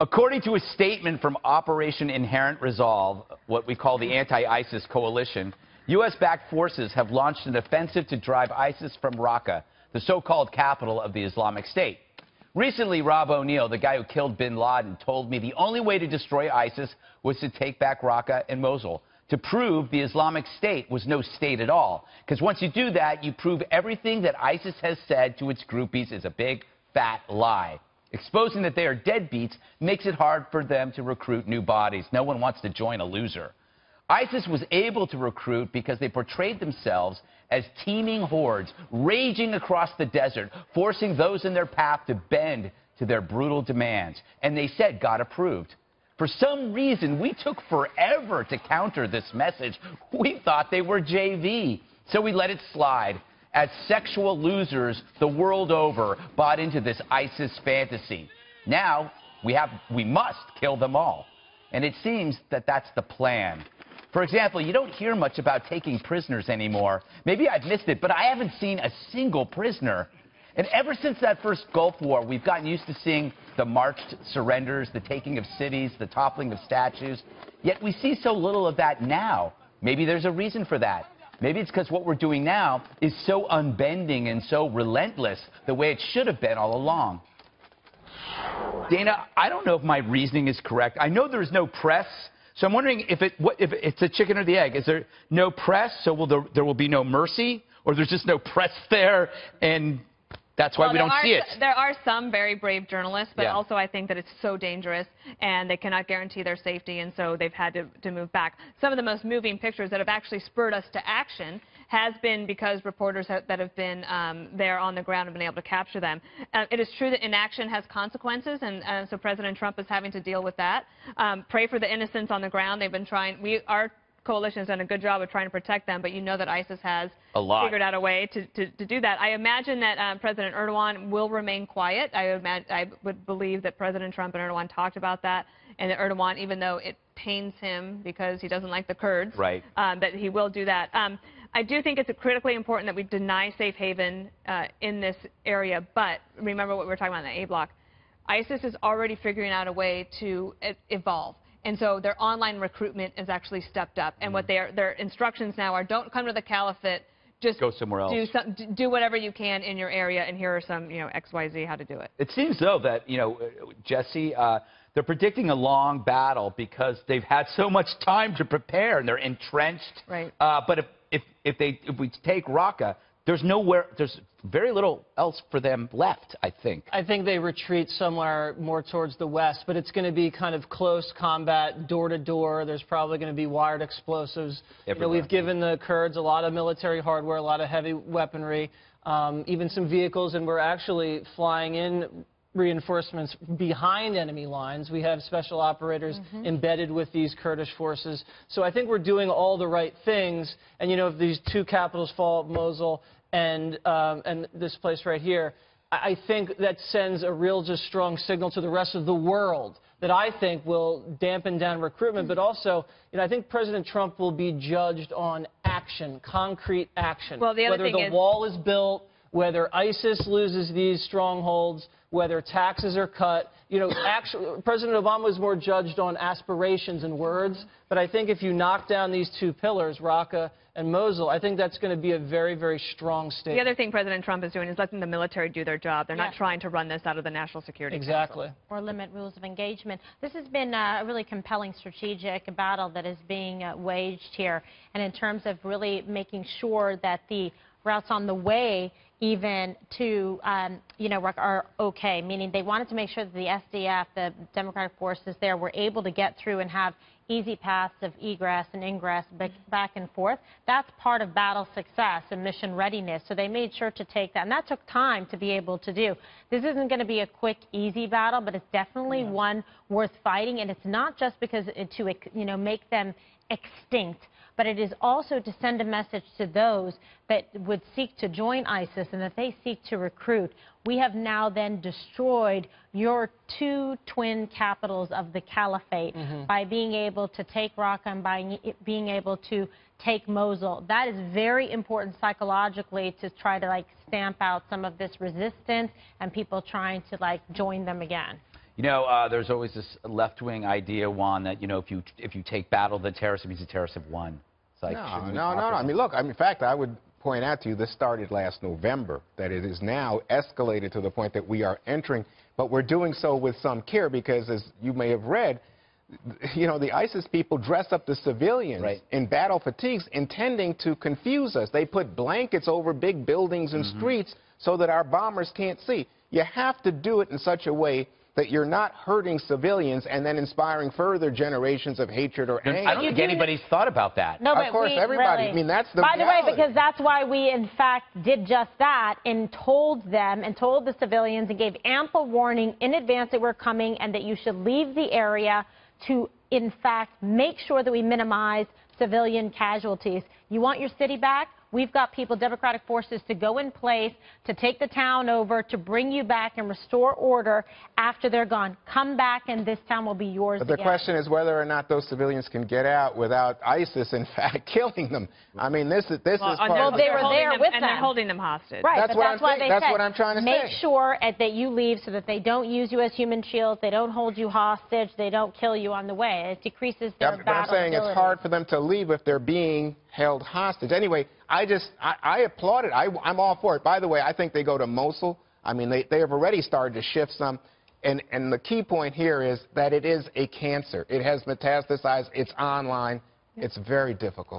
According to a statement from Operation Inherent Resolve, what we call the anti-ISIS coalition, U.S.-backed forces have launched an offensive to drive ISIS from Raqqa, the so-called capital of the Islamic State. Recently, Rob O'Neill, the guy who killed bin Laden, told me the only way to destroy ISIS was to take back Raqqa and Mosul, to prove the Islamic State was no state at all. Because once you do that, you prove everything that ISIS has said to its groupies is a big, fat lie. Exposing that they are deadbeats makes it hard for them to recruit new bodies. No one wants to join a loser. ISIS was able to recruit because they portrayed themselves as teeming hordes raging across the desert, forcing those in their path to bend to their brutal demands. And they said God approved. For some reason, we took forever to counter this message. We thought they were JV, so we let it slide. As sexual losers the world over bought into this ISIS fantasy. Now, we must kill them all. And it seems that that's the plan. For example, you don't hear much about taking prisoners anymore. Maybe I've missed it, but I haven't seen a single prisoner. And ever since that first Gulf War, we've gotten used to seeing the marched surrenders, the taking of cities, the toppling of statues. Yet we see so little of that now. Maybe there's a reason for that. Maybe it's because what we're doing now is so unbending and so relentless, the way it should have been all along. Dana, I don't know if my reasoning is correct. I know there's no press, so I'm wondering if it's the chicken or the egg. Is there no press, so there will be no mercy? Or there's just no press there, and that's why we don't see it? There are some very brave journalists, but also I think that it's so dangerous, and they cannot guarantee their safety, and so they've had to move back. Some of the most moving pictures that have actually spurred us to action has been because reporters that have been there on the ground have been able to capture them. It is true that inaction has consequences, and so President Trump is having to deal with that. Pray for the innocents on the ground. They've been trying. Our coalition has done a good job of trying to protect them, but you know that ISIS has figured out a way to do that. I imagine that President Erdogan will remain quiet. I would believe that President Trump and Erdogan talked about that, and that Erdogan, even though it pains him because he doesn't like the Kurds, that he will do that. I do think it's critically important that we deny safe haven in this area, but remember what we were talking about in the A block. ISIS is already figuring out a way to evolve. And so their online recruitment is actually stepped up. And what their instructions now are, don't come to the caliphate, just go somewhere else. Do whatever you can in your area, and here are some, XYZ how to do it. It seems, though, that, Jesse, they're predicting a long battle because they've had so much time to prepare, and they're entrenched. Right. But if we take Raqqa, there's very little else for them left, I think. I think they retreat somewhere more towards the west, but it's going to be kind of close combat, door to door. There's probably going to be wired explosives. We've given the Kurds a lot of military hardware, a lot of heavy weaponry, even some vehicles, and we're actually flying in reinforcements behind enemy lines. We have special operators embedded with these Kurdish forces. So I think we're doing all the right things. And, if these two capitals fall, Mosul and this place right here, I think that sends a real just strong signal to the rest of the world that I think will dampen down recruitment. But also, I think President Trump will be judged on action, concrete action. Well, whether the wall is built, whether ISIS loses these strongholds, whether taxes are cut. Actually, President Obama was more judged on aspirations and words. But I think if you knock down these two pillars, Raqqa and Mosul, I think that's going to be a very, very strong statement. The other thing President Trump is doing is letting the military do their job. They're not trying to run this out of the National Security Council. Or limit rules of engagement. This has been a really compelling strategic battle that is being waged here. And in terms of really making sure that the routes on the way even to, are okay, meaning they wanted to make sure that the SDF, the Democratic forces there, were able to get through and have easy paths of egress and ingress back and forth. That's part of battle success and mission readiness. So they made sure to take that. And that took time to be able to do. This isn't going to be a quick, easy battle, but it's definitely one worth fighting. And it's not just because to make them extinct, but it is also to send a message to those that would seek to join ISIS and that they seek to recruit. We have now then destroyed your two twin capitals of the caliphate by being able to take Raqqa and by being able to take Mosul. That is very important psychologically to try to stamp out some of this resistance and people trying to join them again. You know, there's always this left-wing idea, Juan, that, you know, if you take battle the terrorists, it means the terrorists have won. It's like, no. I mean, look, in fact, I would point out to you, this started last November, that it is now escalated to the point that we are entering, but we're doing so with some care because, as you may have read, you know, the ISIS people dress up the civilians in battle fatigues, intending to confuse us. They put blankets over big buildings and streets so that our bombers can't see. You have to do it in such a way that you're not hurting civilians and then inspiring further generations of hatred or anger. I don't think anybody's thought about that. No, of course, everybody. Really, I mean, that's the By reality. the way, because that's why we, in fact, did just that and told them and told the civilians and gave ample warning in advance that we're coming and that you should leave the area to, in fact, make sure that we minimize civilian casualties. You want your city back? We've got people, Democratic forces, to go in place, to take the town over, to bring you back and restore order after they're gone. Come back and this town will be yours But the question is whether or not those civilians can get out without ISIS, in fact, killing them. I mean, this is part well, of they were there with them. And they're holding them hostage. Right, That's what I'm trying to say. Make sure that you leave so that they don't use you as human shields, they don't hold you hostage, they don't kill you on the way. It decreases their battle But I'm saying it's hard for them to leave if they're being held hostage. Anyway, I applaud it. I'm all for it. By the way, I think they go to Mosul. I mean, they have already started to shift some. And the key point here is that it is a cancer. It has metastasized. It's online. It's very difficult.